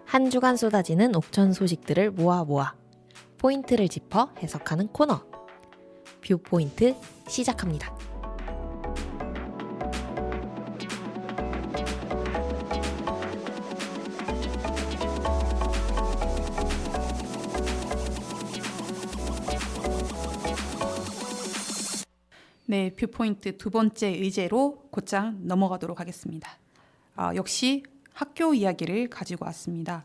한 주간 쏟아지는 옥천 소식들을 모아 포인트를 짚어 해석하는 코너 뷰포인트 시작합니다. 네, 뷰포인트 두 번째 의제로 곧장 넘어가도록 하겠습니다. 역시 학교 이야기를 가지고 왔습니다.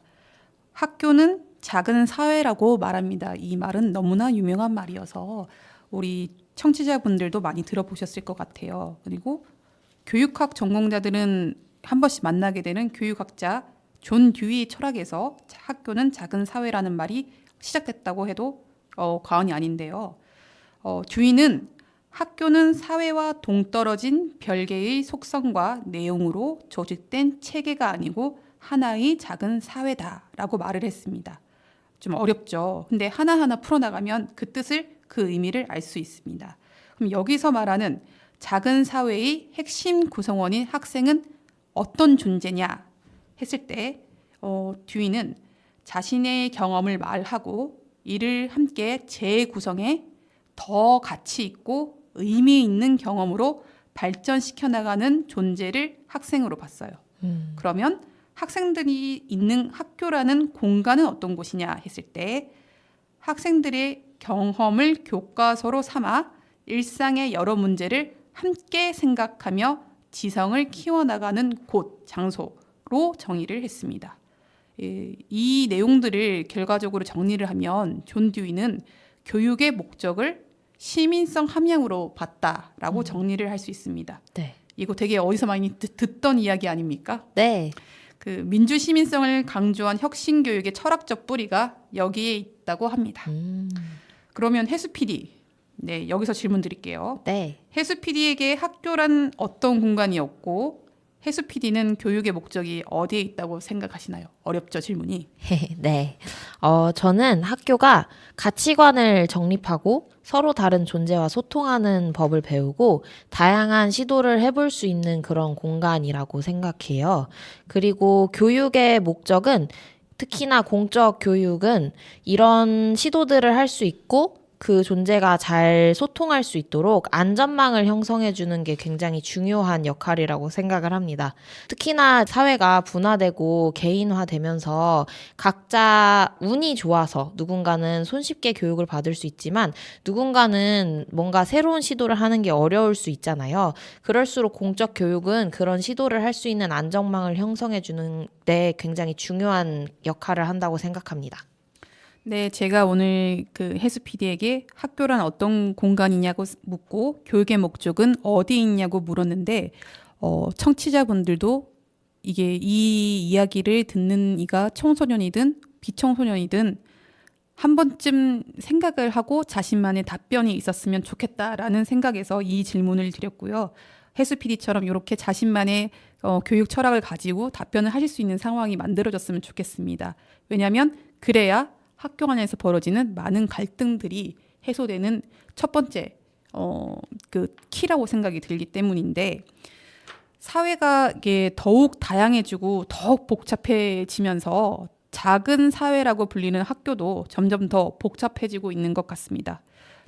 학교는 작은 사회라고 말합니다. 이 말은 너무나 유명한 말이어서 우리 청취자분들도 많이 들어보셨을 것 같아요. 그리고 교육학 전공자들은 한 번씩 만나게 되는 교육학자 존 듀이 철학에서 학교는 작은 사회라는 말이 시작됐다고 해도 과언이 아닌데요. 듀이는 학교는 사회와 동떨어진 별개의 속성과 내용으로 조직된 체계가 아니고 하나의 작은 사회다라고 말을 했습니다. 좀 어렵죠. 근데 하나하나 풀어나가면 그 뜻을, 그 의미를 알 수 있습니다. 그럼 여기서 말하는 작은 사회의 핵심 구성원인 학생은 어떤 존재냐 했을 때 듀이는 자신의 경험을 말하고 이를 함께 재구성해 더 가치 있고 의미 있는 경험으로 발전시켜 나가는 존재를 학생으로 봤어요. 그러면 학생들이 있는 학교라는 공간은 어떤 곳이냐 했을 때 학생들의 경험을 교과서로 삼아 일상의 여러 문제를 함께 생각하며 지성을 키워나가는 곳, 장소로 정의를 했습니다. 이 내용들을 결과적으로 정리를 하면 존 듀이는 교육의 목적을 시민성 함양으로 봤다라고 정리를 할 수 있습니다. 네. 이거 되게 어디서 많이 듣던 이야기 아닙니까? 네. 그 민주 시민성을 강조한 혁신 교육의 철학적 뿌리가 여기에 있다고 합니다. 그러면 혜수 PD, 네, 여기서 질문 드릴게요. 네. 혜수 PD에게 학교란 어떤 공간이었고 혜수 PD는 교육의 목적이 어디에 있다고 생각하시나요? 어렵죠, 질문이. 네. 저는 학교가 가치관을 정립하고 서로 다른 존재와 소통하는 법을 배우고 다양한 시도를 해볼 수 있는 그런 공간이라고 생각해요. 그리고 교육의 목적은 특히나 공적 교육은 이런 시도들을 할 수 있고 그 존재가 잘 소통할 수 있도록 안전망을 형성해 주는 게 굉장히 중요한 역할이라고 생각을 합니다. 특히나 사회가 분화되고 개인화되면서 각자 운이 좋아서 누군가는 손쉽게 교육을 받을 수 있지만 누군가는 뭔가 새로운 시도를 하는 게 어려울 수 있잖아요. 그럴수록 공적 교육은 그런 시도를 할 수 있는 안전망을 형성해 주는 데 굉장히 중요한 역할을 한다고 생각합니다. 네, 제가 오늘 그 혜수 PD에게 학교란 어떤 공간이냐고 묻고 교육의 목적은 어디 있냐고 물었는데 청취자분들도 이게 이 이야기를 듣는 이가 청소년이든 비청소년이든 한 번쯤 생각을 하고 자신만의 답변이 있었으면 좋겠다라는 생각에서 이 질문을 드렸고요. 혜수 PD처럼 이렇게 자신만의 교육 철학을 가지고 답변을 하실 수 있는 상황이 만들어졌으면 좋겠습니다. 왜냐하면 그래야 학교 안에서 벌어지는 많은 갈등들이 해소되는 첫 번째 그 키라고 생각이 들기 때문인데 사회가 이게 더욱 다양해지고 더욱 복잡해지면서 작은 사회라고 불리는 학교도 점점 더 복잡해지고 있는 것 같습니다.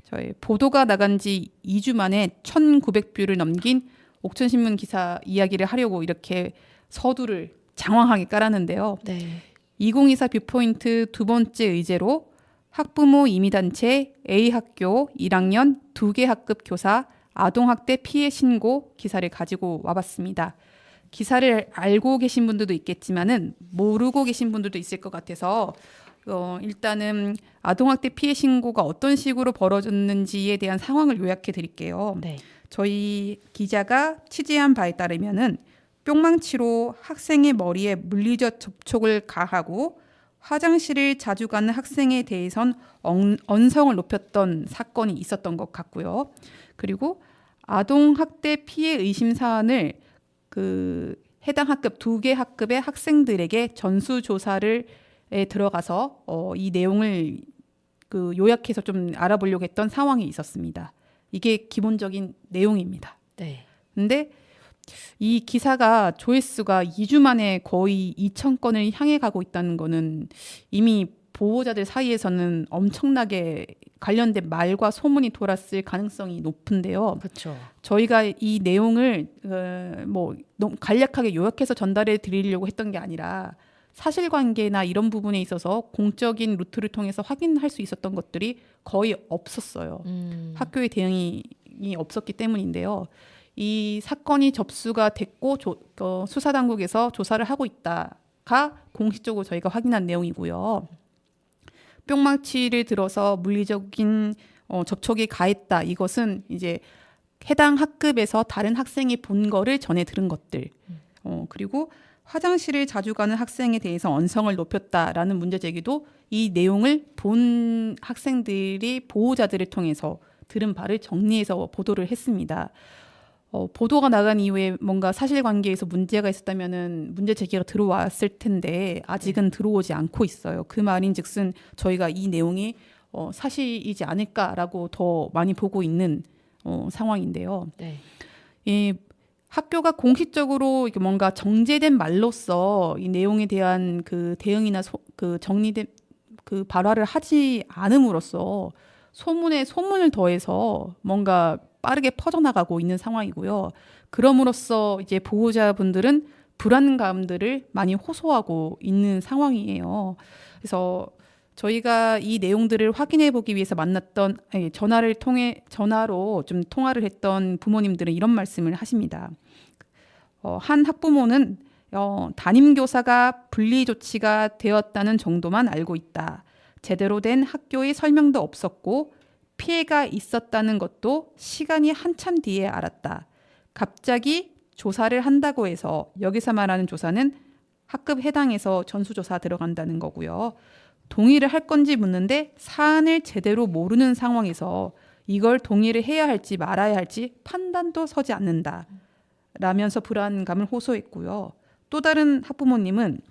저희 보도가 나간 지 2주 만에 1,900뷰를 넘긴 옥천신문 기사 이야기를 하려고 이렇게 서두를 장황하게 깔았는데요. 네. 2024 뷰포인트 두 번째 의제로 학부모 임의단체 A학교 1학년 2개 학급 교사 아동학대 피해 신고 기사를 가지고 와봤습니다. 기사를 알고 계신 분들도 있겠지만은 모르고 계신 분들도 있을 것 같아서 일단은 아동학대 피해 신고가 어떤 식으로 벌어졌는지에 대한 상황을 요약해 드릴게요. 네. 저희 기자가 취재한 바에 따르면은 뿅망치로 학생의 머리에 물리적 접촉을 가하고 화장실을 자주 가는 학생에 대해선 언성을 높였던 사건이 있었던 것 같고요. 그리고 아동학대 피해 의심 사안을 그 해당 학급 2개 학급의 학생들에게 전수조사를 들어가서 이 내용을 그 요약해서 좀 알아보려고 했던 상황이 있었습니다. 이게 기본적인 내용입니다. 네. 근데 이 기사가 조회수가 2주 만에 거의 2,000건을 향해 가고 있다는 거는 이미 보호자들 사이에서는 엄청나게 관련된 말과 소문이 돌았을 가능성이 높은데요. 그렇죠. 저희가 이 내용을 뭐 너무 간략하게 요약해서 전달해 드리려고 했던 게 아니라 사실관계나 이런 부분에 있어서 공적인 루트를 통해서 확인할 수 있었던 것들이 거의 없었어요. 학교의 대응이 없었기 때문인데요. 이 사건이 접수가 됐고 수사당국에서 조사를 하고 있다가 공식적으로 저희가 확인한 내용이고요. 뿅망치를 들어서 물리적인 접촉이 가했다. 이것은 이제 해당 학급에서 다른 학생이 본 거를 전해 들은 것들. 그리고 화장실을 자주 가는 학생에 대해서 언성을 높였다라는 문제 제기도 이 내용을 본 학생들이 보호자들을 통해서 들은 바를 정리해서 보도를 했습니다. 보도가 나간 이후에 뭔가 사실관계에서 문제가 있었다면은 문제 제기가 들어왔을 텐데 아직은 들어오지 않고 있어요. 그 말인즉슨 저희가 이 내용이 사실이지 않을까라고 더 많이 보고 있는 상황인데요. 네. 이 학교가 공식적으로 이렇게 뭔가 정제된 말로써 이 내용에 대한 그 대응이나 그 정리된 그 발화를 하지 않음으로써 소문에 소문을 더해서 뭔가 빠르게 퍼져나가고 있는 상황이고요. 그럼으로써 이제 보호자분들은 불안감들을 많이 호소하고 있는 상황이에요. 그래서 저희가 이 내용들을 확인해 보기 위해서 만났던 전화로 좀 통화를 했던 부모님들은 이런 말씀을 하십니다. 한 학부모는 담임교사가 분리 조치가 되었다는 정도만 알고 있다. 제대로 된 학교의 설명도 없었고 피해가 있었다는 것도 시간이 한참 뒤에 알았다. 갑자기 조사를 한다고 해서 여기서 말하는 조사는 학급 해당에서 전수조사 들어간다는 거고요. 동의를 할 건지 묻는데 사안을 제대로 모르는 상황에서 이걸 동의를 해야 할지 말아야 할지 판단도 서지 않는다. 라면서 불안감을 호소했고요. 또 다른 학부모님은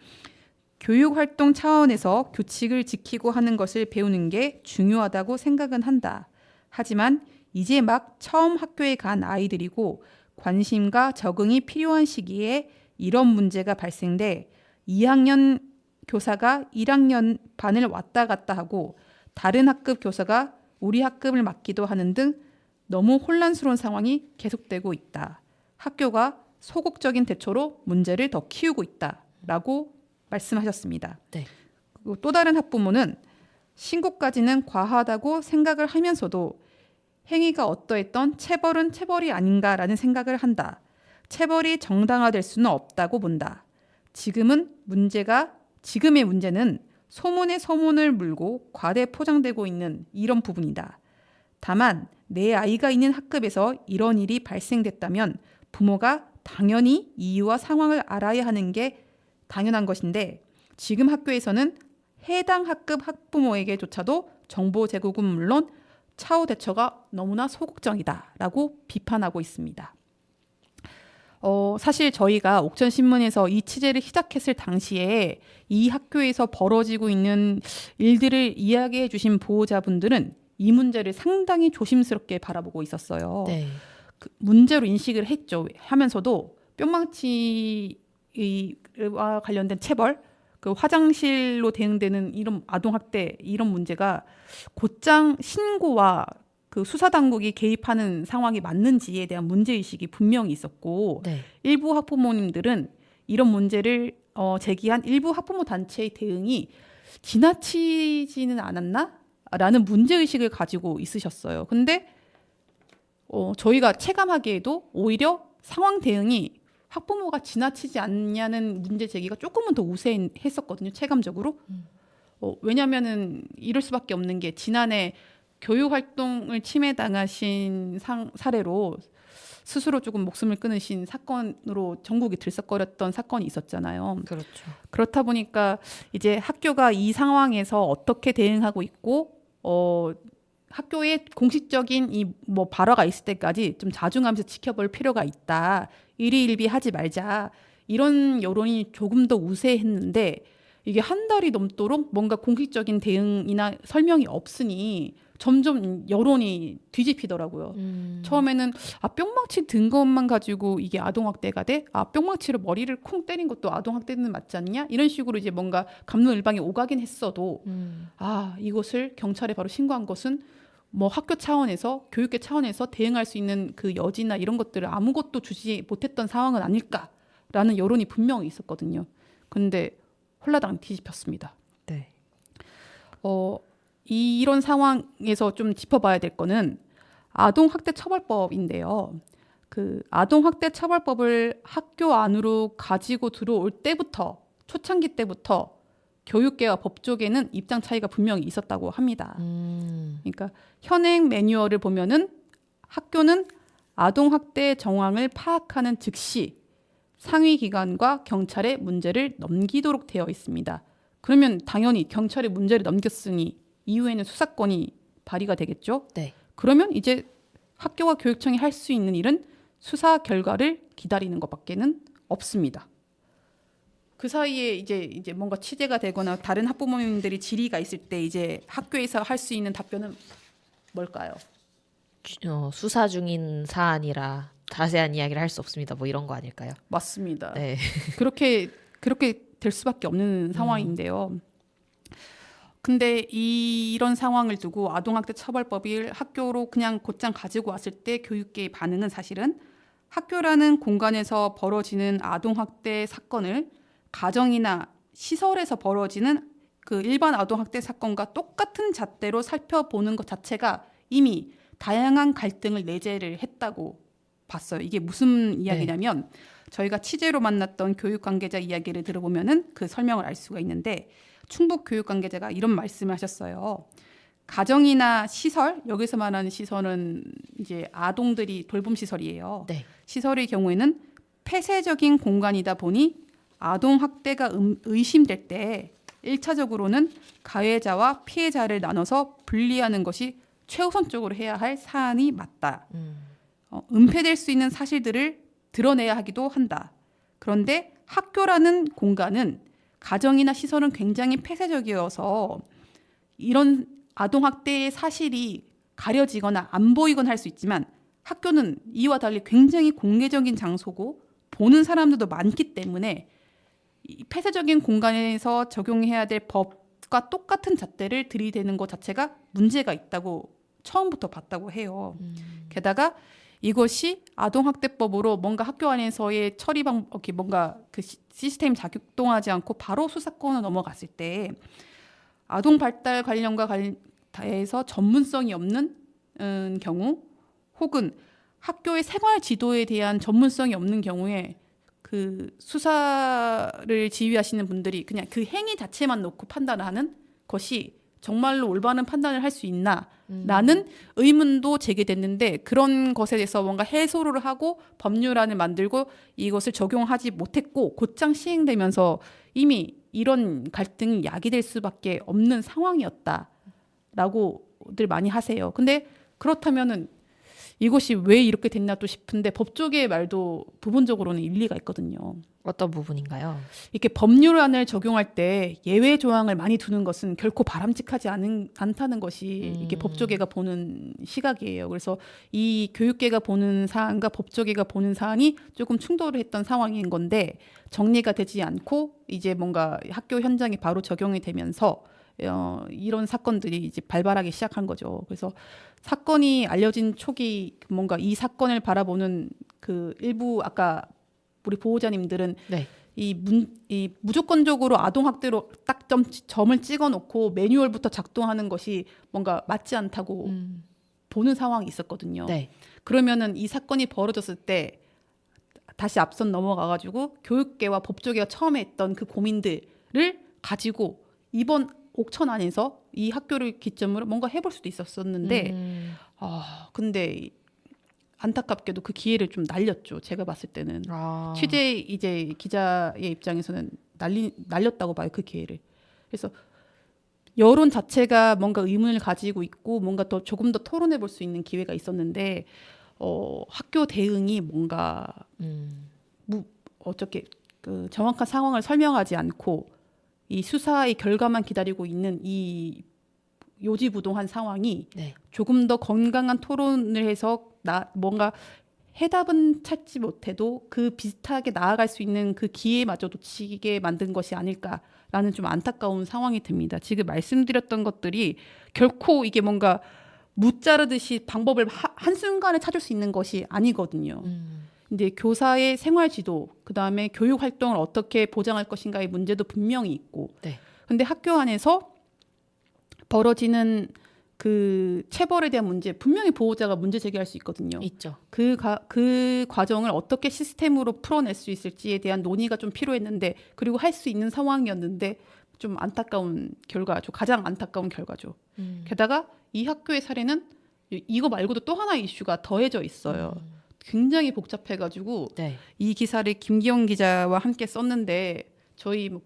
교육활동 차원에서 규칙을 지키고 하는 것을 배우는 게 중요하다고 생각은 한다. 하지만 이제 막 처음 학교에 간 아이들이고 관심과 적응이 필요한 시기에 이런 문제가 발생돼 2학년 교사가 1학년 반을 왔다 갔다 하고 다른 학급 교사가 우리 학급을 맡기도 하는 등 너무 혼란스러운 상황이 계속되고 있다. 학교가 소극적인 대처로 문제를 더 키우고 있다라고 말씀하셨습니다. 네. 그리고 또 다른 학부모는 신고까지는 과하다고 생각을 하면서도 행위가 어떠했던 체벌은 체벌이 아닌가라는 생각을 한다. 체벌이 정당화될 수는 없다고 본다. 지금의 문제는 소문에 소문을 물고 과대 포장되고 있는 이런 부분이다. 다만 내 아이가 있는 학급에서 이런 일이 발생됐다면 부모가 당연히 이유와 상황을 알아야 하는 게 당연한 것인데 지금 학교에서는 해당 학급 학부모에게조차도 정보 제공은 물론 차후 대처가 너무나 소극적이다라고 비판하고 있습니다. 사실 저희가 옥천신문에서 이 취재를 시작했을 당시에 이 학교에서 벌어지고 있는 일들을 이야기해 주신 보호자분들은 이 문제를 상당히 조심스럽게 바라보고 있었어요. 네. 그 문제로 인식을 하면서도 뿅망치와 관련된 체벌, 그 화장실로 대응되는 이런 아동학대 이런 문제가 곧장 신고와 그 수사당국이 개입하는 상황이 맞는지에 대한 문제의식이 분명히 있었고 네. 일부 학부모님들은 이런 문제를 제기한 일부 학부모 단체의 대응이 지나치지는 않았나? 라는 문제의식을 가지고 있으셨어요. 근데 저희가 체감하기에도 오히려 상황 대응이 학부모가 지나치지 않냐는 문제 제기가 조금은 더 우세했었거든요. 체감적으로. 왜냐하면은 이럴 수밖에 없는 게 지난해 교육활동을 침해당하신 사례로 스스로 조금 목숨을 끊으신 사건으로 전국이 들썩거렸던 사건이 있었잖아요. 그렇죠. 그렇다 보니까 이제 학교가 이 상황에서 어떻게 대응하고 있고 학교에 공식적인 이 뭐 발화가 있을 때까지 좀 자중하면서 지켜볼 필요가 있다. 일희일비하지 말자. 이런 여론이 조금 더 우세했는데 이게 한 달이 넘도록 뭔가 공식적인 대응이나 설명이 없으니 점점 여론이 뒤집히더라고요. 처음에는 뿅망치 든 것만 가지고 이게 아동학대가 돼? 뿅망치로 머리를 콩 때린 것도 아동학대는 맞지 않냐? 이런 식으로 이제 뭔가 갑론을박이 오가긴 했어도 이것을 경찰에 바로 신고한 것은 뭐 학교 차원에서 교육계 차원에서 대응할 수 있는 그 여지나 이런 것들을 아무것도 주지 못했던 상황은 아닐까라는 여론이 분명히 있었거든요. 근데 홀라당 뒤집혔습니다. 네. 이런 상황에서 좀 짚어봐야 될 거는 아동학대처벌법인데요. 그 아동학대처벌법을 학교 안으로 가지고 들어올 때부터 초창기 때부터 교육계와 법 쪽에는 입장 차이가 분명히 있었다고 합니다. 그러니까 현행 매뉴얼을 보면은 학교는 아동학대 정황을 파악하는 즉시 상위 기관과 경찰에 문제를 넘기도록 되어 있습니다. 그러면 당연히 경찰에 문제를 넘겼으니 이후에는 수사권이 발휘가 되겠죠. 네. 그러면 이제 학교와 교육청이 할 수 있는 일은 수사 결과를 기다리는 것밖에는 없습니다. 그 사이에 이제 뭔가 취재가 되거나 다른 학부모님들이 질의가 있을 때 이제 학교에서 할 수 있는 답변은 뭘까요? 수사 중인 사안이라 자세한 이야기를 할 수 없습니다. 뭐 이런 거 아닐까요? 맞습니다. 네. 그렇게 될 수밖에 없는 상황인데요. 근데 이런 상황을 두고 아동학대 처벌법을 학교로 그냥 곧장 가지고 왔을 때 교육계의 반응은 사실은 학교라는 공간에서 벌어지는 아동학대 사건을 가정이나 시설에서 벌어지는 그 일반 아동학대 사건과 똑같은 잣대로 살펴보는 것 자체가 이미 다양한 갈등을 내재를 했다고 봤어요. 이게 무슨 이야기냐면 저희가 취재로 만났던 교육 관계자 이야기를 들어보면은 그 설명을 알 수가 있는데 충북 교육 관계자가 이런 말씀을 하셨어요. 가정이나 시설, 여기서 말하는 시설은 이제 아동들이 돌봄 시설이에요. 네. 시설의 경우에는 폐쇄적인 공간이다 보니 아동 학대가 의심될 때 1차적으로는 가해자와 피해자를 나눠서 분리하는 것이 최우선적으로 해야 할 사안이 맞다. 은폐될 수 있는 사실들을 드러내야 하기도 한다. 그런데 학교라는 공간은 가정이나 시설은 굉장히 폐쇄적이어서 이런 아동학대의 사실이 가려지거나 안 보이거나 할 수 있지만 학교는 이와 달리 굉장히 공개적인 장소고 보는 사람들도 많기 때문에 이 폐쇄적인 공간에서 적용해야 될 법과 똑같은 잣대를 들이대는 것 자체가 문제가 있다고 처음부터 봤다고 해요. 게다가 이것이 아동학대법으로 뭔가 학교 안에서의 처리 방법이 뭔가 그 시스템이 작동하지 않고 바로 수사권으로 넘어갔을 때 아동 발달 관련과 관련해서 전문성이 없는 경우 혹은 학교의 생활 지도에 대한 전문성이 없는 경우에 그 수사를 지휘하시는 분들이 그냥 그 행위 자체만 놓고 판단을 하는 것이 정말로 올바른 판단을 할 수 있나라는 의문도 제기됐는데 그런 것에 대해서 뭔가 해소를 하고 법률안을 만들고 이것을 적용하지 못했고 곧장 시행되면서 이미 이런 갈등이 야기될 수밖에 없는 상황이었다라고들 많이 하세요. 근데 그렇다면은 이것이 왜 이렇게 됐나 또 싶은데 법 쪽의 말도 부분적으로는 일리가 있거든요. 어떤 부분인가요? 이렇게 법률안을 적용할 때 예외 조항을 많이 두는 것은 결코 바람직하지 않다는 것이 이게 법조계가 보는 시각이에요. 그래서 이 교육계가 보는 사안과 법조계가 보는 사안이 조금 충돌을 했던 상황인 건데 정리가 되지 않고 이제 뭔가 학교 현장에 바로 적용이 되면서 이런 사건들이 이제 발발하기 시작한 거죠. 그래서 사건이 알려진 초기 뭔가 이 사건을 바라보는 그 일부 아까 우리 보호자님들은 네. 이 무조건적으로 아동학대로 딱 점을 찍어놓고 매뉴얼부터 작동하는 것이 뭔가 맞지 않다고 보는 상황이 있었거든요. 네. 그러면은 이 사건이 벌어졌을 때 다시 앞선 넘어가가지고 교육계와 법조계가 처음에 했던 그 고민들을 가지고 이번 옥천 안에서 이 학교를 기점으로 뭔가 해볼 수도 있었었는데 근데 안타깝게도 그 기회를 좀 날렸죠. 제가 봤을 때는 취재 이제 기자의 입장에서는 날렸다고 봐요. 그 기회를. 그래서 여론 자체가 뭔가 의문을 가지고 있고 뭔가 더 조금 더 토론해 볼 수 있는 기회가 있었는데 학교 대응이 뭔가 어떻게 그 정확한 상황을 설명하지 않고 이 수사의 결과만 기다리고 있는 이 요지부동한 상황이 네. 조금 더 건강한 토론을 해서 뭔가 해답은 찾지 못해도 그 비슷하게 나아갈 수 있는 그 기회마저 놓치게 만든 것이 아닐까라는 좀 안타까운 상황이 듭니다. 지금 말씀드렸던 것들이 결코 이게 뭔가 무자르듯이 방법을 한순간에 찾을 수 있는 것이 아니거든요. 근데 교사의 생활 지도, 그다음에 교육 활동을 어떻게 보장할 것인가의 문제도 분명히 있고. 네. 근데 학교 안에서 벌어지는 그 체벌에 대한 문제, 분명히 보호자가 문제 제기할 수 있거든요. 있죠. 그 과정을 어떻게 시스템으로 풀어낼 수 있을지에 대한 논의가 좀 필요했는데, 그리고 할 수 있는 상황이었는데 좀 안타까운 결과죠. 가장 안타까운 결과죠. 게다가 이 학교의 사례는 이거 말고도 또 하나의 이슈가 더해져 있어요. 굉장히 복잡해가지고 네. 이 기사를 김기영 기자와 함께 썼는데 저희 뭐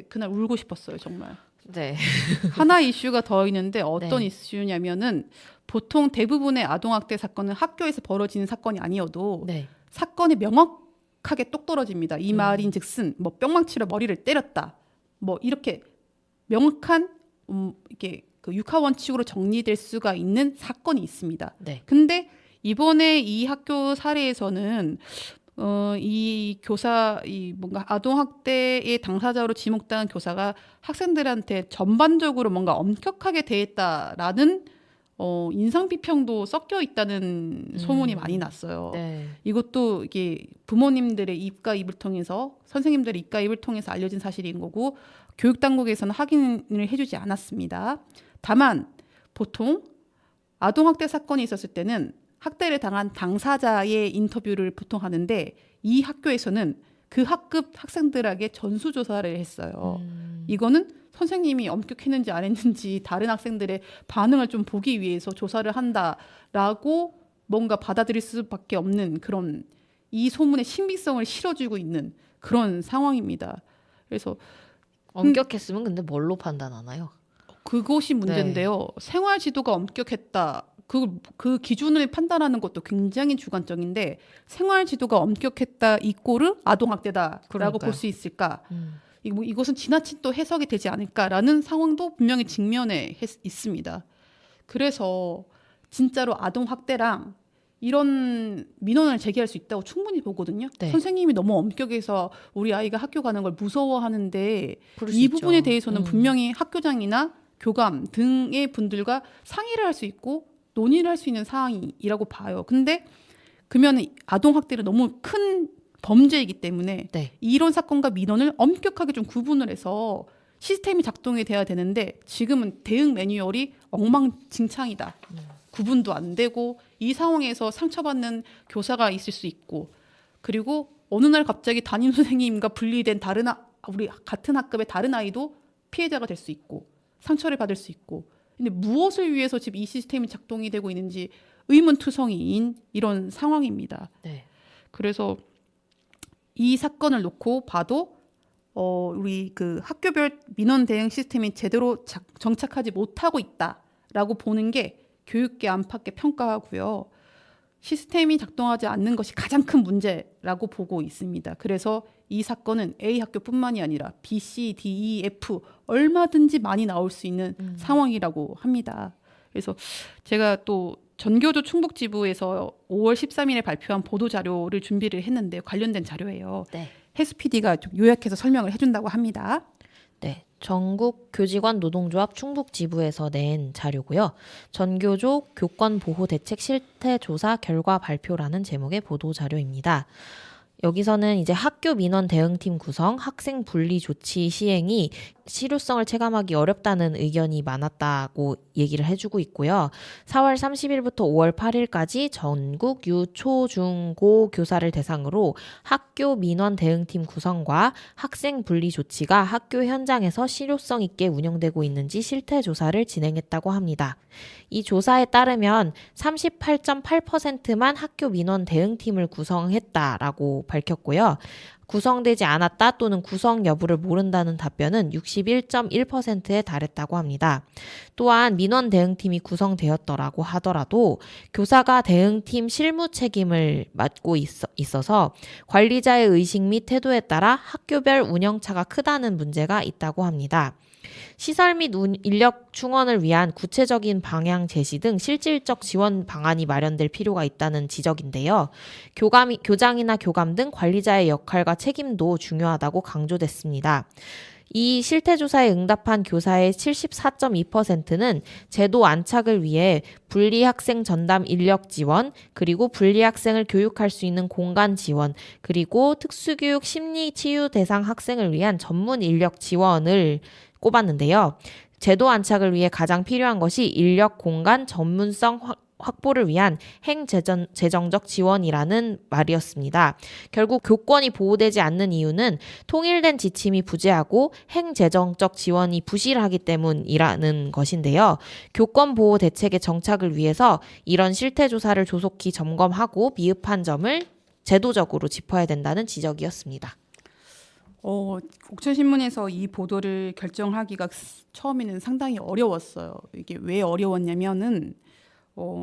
그날 울고 싶었어요, 정말. 네. 하나 이슈가 더 있는데 어떤 네. 이슈냐면은 보통 대부분의 아동학대 사건은 학교에서 벌어지는 사건이 아니어도 네. 사건이 명확하게 똑 떨어집니다. 이 말인즉슨 뭐 뿅망치로 머리를 때렸다. 뭐 이렇게 명확한 이게 그 육하 원칙으로 정리될 수가 있는 사건이 있습니다. 네. 근데 이번에 이 학교 사례에서는 이 교사, 이 뭔가 아동학대의 당사자로 지목당한 교사가 학생들한테 전반적으로 뭔가 엄격하게 대했다라는 인상 비평도 섞여 있다는 소문이 많이 났어요. 네. 이것도 이게 부모님들의 입과 입을 통해서, 선생님들의 입과 입을 통해서 알려진 사실인 거고, 교육 당국에서는 확인을 해주지 않았습니다. 다만 보통 아동학대 사건이 있었을 때는 학대를 당한 당사자의 인터뷰를 보통 하는데, 이 학교에서는 그 학급 학생들에게 전수조사를 했어요. 이거는 선생님이 엄격했는지 안 했는지 다른 학생들의 반응을 좀 보기 위해서 조사를 한다라고 뭔가 받아들일 수밖에 없는 그런, 이 소문의 신빙성을 실어주고 있는 그런 상황입니다. 그래서 엄격했으면 근데 뭘로 판단하나요? 그것이 문제인데요. 생활 지도가 엄격했다. 그 기준을 판단하는 것도 굉장히 주관적인데, 생활 지도가 엄격했다 이꼬르 아동학대다라고 그러니까요. 볼 수 있을까? 이것은 지나친 또 해석이 되지 않을까라는 상황도 분명히 직면해 있습니다. 그래서 진짜로 아동학대랑 이런 민원을 제기할 수 있다고 충분히 보거든요. 네. 선생님이 너무 엄격해서 우리 아이가 학교 가는 걸 무서워하는데, 그럴 수 이 있죠. 부분에 대해서는 분명히 학교장이나 교감 등의 분들과 상의를 할 수 있고 논의를 할 수 있는 사항이라고 봐요. 근데 그러면 아동학대는 너무 큰 범죄이기 때문에 네. 이런 사건과 민원을 엄격하게 좀 구분을 해서 시스템이 작동이 돼야 되는데, 지금은 대응 매뉴얼이 엉망진창이다. 구분도 안 되고, 이 상황에서 상처받는 교사가 있을 수 있고, 그리고 어느 날 갑자기 담임 선생님과 분리된 우리 같은 학급의 다른 아이도 피해자가 될 수 있고 상처를 받을 수 있고, 근데 무엇을 위해서 지금 이 시스템이 작동이 되고 있는지 의문투성이인 이런 상황입니다. 네. 그래서 이 사건을 놓고 봐도 우리 그 학교별 민원 대응 시스템이 제대로 정착하지 못하고 있다라고 보는 게 교육계 안팎의 평가하고요. 시스템이 작동하지 않는 것이 가장 큰 문제라고 보고 있습니다. 그래서 이 사건은 A 학교뿐만이 아니라 B, C, D, E, F 얼마든지 많이 나올 수 있는 상황이라고 합니다. 그래서 제가 또 전교조 충북지부에서 5월 13일에 발표한 보도자료를 준비를 했는데, 관련된 자료예요. 네. 혜수 PD가 좀 요약해서 설명을 해준다고 합니다. 네. 전국 교직원 노동조합 충북 지부에서 낸 자료고요. 전교조 교권 보호 대책 실태 조사 결과 발표라는 제목의 보도 자료입니다. 여기서는 이제 학교 민원 대응팀 구성, 학생 분리 조치 시행이 실효성을 체감하기 어렵다는 의견이 많았다고 얘기를 해주고 있고요. 4월 30일부터 5월 8일까지 전국 유, 초, 중, 고 교사를 대상으로 학교 민원 대응팀 구성과 학생 분리 조치가 학교 현장에서 실효성 있게 운영되고 있는지 실태 조사를 진행했다고 합니다. 이 조사에 따르면 38.8%만 학교 민원 대응팀을 구성했다라고 밝혔고요. 구성되지 않았다 또는 구성 여부를 모른다는 답변은 61.1%에 달했다고 합니다. 또한 민원 대응팀이 구성되었더라고 하더라도 교사가 대응팀 실무 책임을 맡고 있어서 관리자의 의식 및 태도에 따라 학교별 운영차가 크다는 문제가 있다고 합니다. 시설 및 인력 충원을 위한 구체적인 방향 제시 등 실질적 지원 방안이 마련될 필요가 있다는 지적인데요. 교장이나 교감 등 관리자의 역할과 책임도 중요하다고 강조됐습니다. 이 실태조사에 응답한 교사의 74.2%는 제도 안착을 위해 분리학생 전담 인력 지원, 그리고 분리학생을 교육할 수 있는 공간 지원, 그리고 특수교육 심리치유 대상 학생을 위한 전문 인력 지원을 꼽았는데요. 제도 안착을 위해 가장 필요한 것이 인력 공간 전문성 확보를 위한 행재정적 지원이라는 말이었습니다. 결국 교권이 보호되지 않는 이유는 통일된 지침이 부재하고 행재정적 지원이 부실하기 때문이라는 것인데요. 교권 보호 대책의 정착을 위해서 이런 실태조사를 조속히 점검하고 미흡한 점을 제도적으로 짚어야 된다는 지적이었습니다. 옥천신문에서 이 보도를 결정하기가 처음에는 상당히 어려웠어요. 이게 왜 어려웠냐면은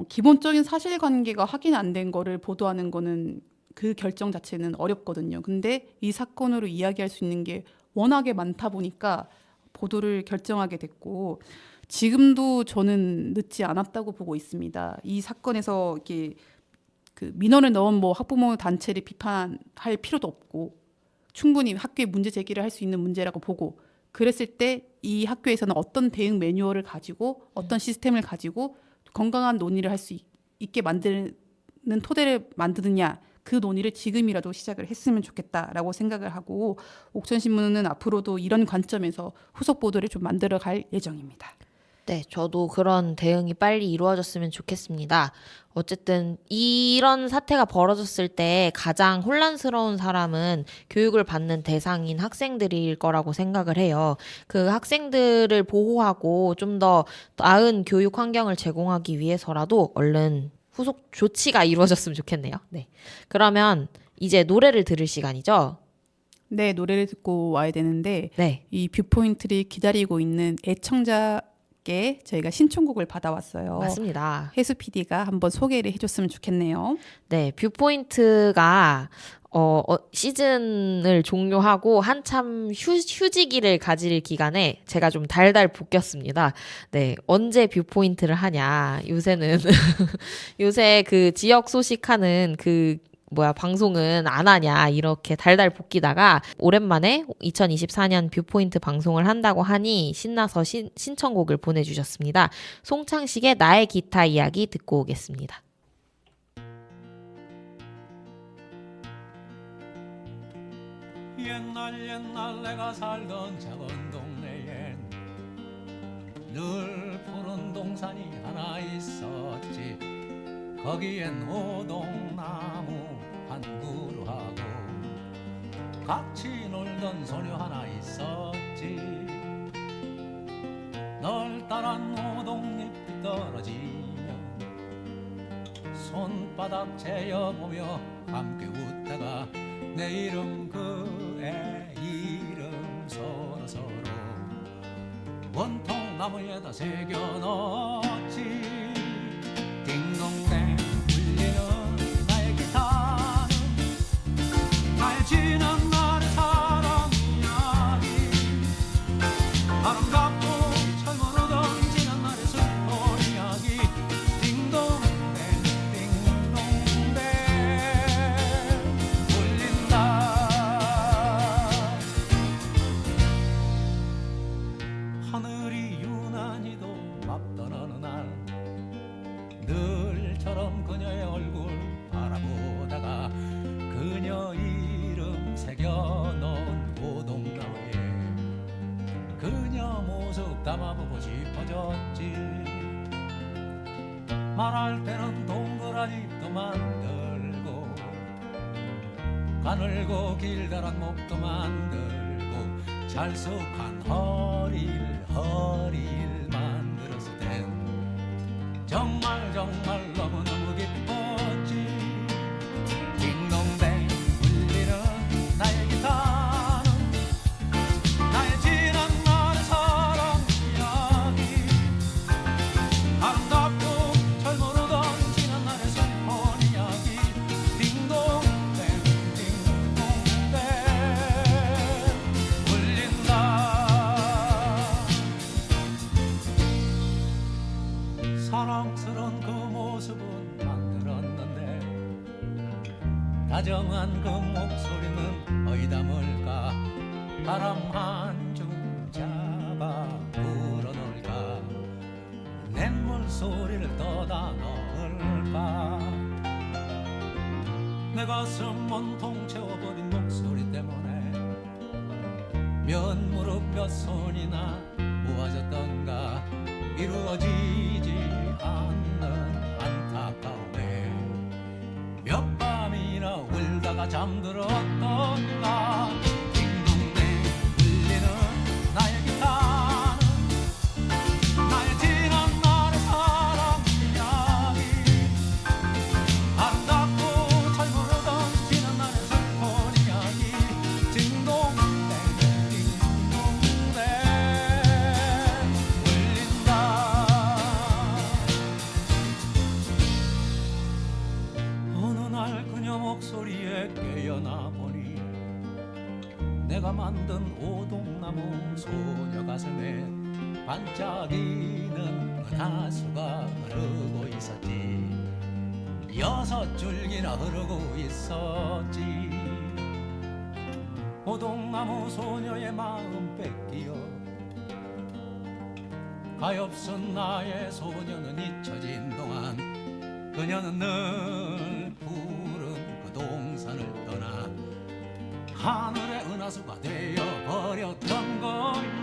기본적인 사실관계가 확인 안 된 거를 보도하는 거는 그 결정 자체는 어렵거든요. 근데 이 사건으로 이야기할 수 있는 게 워낙에 많다 보니까 보도를 결정하게 됐고 지금도 저는 늦지 않았다고 보고 있습니다. 이 사건에서 이렇게 그 민원을 넣은 뭐 학부모 단체를 비판할 필요도 없고 충분히 학교에 문제 제기를 할 수 있는 문제라고 보고 그랬을 때 이 학교에서는 어떤 대응 매뉴얼을 가지고 어떤 시스템을 가지고 건강한 논의를 할 수 있게 만드는 토대를 만드느냐 그 논의를 지금이라도 시작을 했으면 좋겠다라고 생각을 하고 옥천신문은 앞으로도 이런 관점에서 후속 보도를 좀 만들어갈 예정입니다. 네, 저도 그런 대응이 빨리 이루어졌으면 좋겠습니다. 어쨌든 이런 사태가 벌어졌을 때 가장 혼란스러운 사람은 교육을 받는 대상인 학생들일 거라고 생각을 해요. 그 학생들을 보호하고 좀 더 나은 교육 환경을 제공하기 위해서라도 얼른 후속 조치가 이루어졌으면 좋겠네요. 네. 그러면 이제 노래를 들을 시간이죠. 네, 노래를 듣고 와야 되는데 네. 이 뷰포인트를 기다리고 있는 애청자께 저희가 신청곡을 받아왔어요. 맞습니다. 혜수 PD가 한번 소개를 해줬으면 좋겠네요. 네, 뷰포인트가 시즌을 종료하고 한참 휴지기를 가질 기간에 제가 좀 달달 볶였습니다. 네, 언제 뷰포인트를 하냐. 요새는 요새 그 지역 소식하는 방송은 안 하냐 이렇게 달달 볶이다가 오랜만에 2024년 뷰포인트 방송을 한다고 하니 신나서 신청곡을 보내주셨습니다. 송창식의 나의 기타 이야기 듣고 오겠습니다. 옛날 내가 살던 작은 동네엔 늘 푸른 동산이 하나 있었지. 거기엔 오동나무 한 그루하고 같이 놀던 소녀 하나 있었지. 널따란 오동잎이 떨어지면 손바닥 재어보며 함께 웃다가 내 이름 그의 이름 서로 원통 나무에다 새겨넣었지. 딩동댕 울리는 나의 기타는 나의 지난 날의 사랑 이야기, 아름답고 철모르던 지난 날의 슬픈 이야기. 딩동댕 딩동댕 하늘이 유난히도 맑던 어느 날 늘처럼 그녀의 얼굴 바라보다가 그녀 이름 새겨놓은 오동나무에 그녀 모습 담아보고 싶어졌지. 말할 때는 동그라집도 만들고 가늘고 길다란 목도 만들고 찰쑥한 허리를 만들었을 땐 정말 너무너무 기뻤지. 딩동댕 울리는 나의 다정한 그 목소리는 어이담을까 바람 한 줌 잡아 불어넣을까 냇물 소리를 떠다 넣을까 내 가슴 온통 채워버린 목소리 때문에 몇 무릎 몇 손이나 모아졌던가 이루어지지 않는 안타까움에 몇 밤이나 울다가 잠들었던가 딩동댕 울리는 나의 기타는 나의 지난 날의 사랑 이야기 아름답고 철물던 지난 날의 슬픈 이야기 딩동댕 딩동댕 울린다 어느 날 그녀 목소리에 깨어나 보니 내가 만든 오동나무 소녀 가슴에 반짝이는 은하수가 흐르고 있었지 6줄기나 흐르고 있었지 오동나무 소녀의 마음 뺏기어 가엾은 나의 소녀는 잊혀진 동안 그녀는 늘 푸른 그 동산을 떠나 하늘의 은하수가 되어버렸던 걸